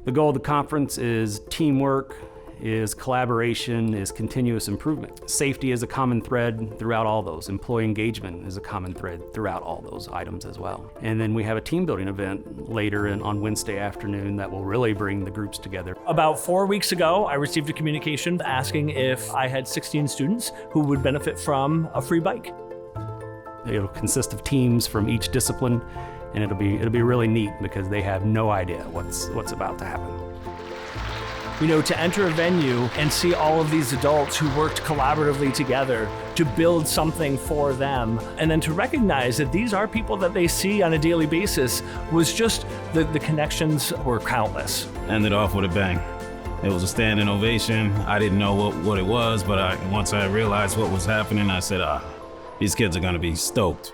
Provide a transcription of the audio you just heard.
The goal of the conference is teamwork, is collaboration, is continuous improvement. Safety is a common thread throughout all those. Employee engagement is a common thread throughout all those items as well. And then we have a team building event later on Wednesday afternoon that will really bring the groups together. About 4 weeks ago, I received a communication asking if I had 16 students who would benefit from a free bike. It'll consist of teams from each discipline, and it'll be really neat because they have no idea what's about to happen. You know, to enter a venue and see all of these adults who worked collaboratively together to build something for them, and then to recognize that these are people that they see on a daily basis, was just, the connections were countless. Ended off with a bang. It was a standing ovation. I didn't know what it was, but once I realized what was happening, I said, these kids are gonna be stoked.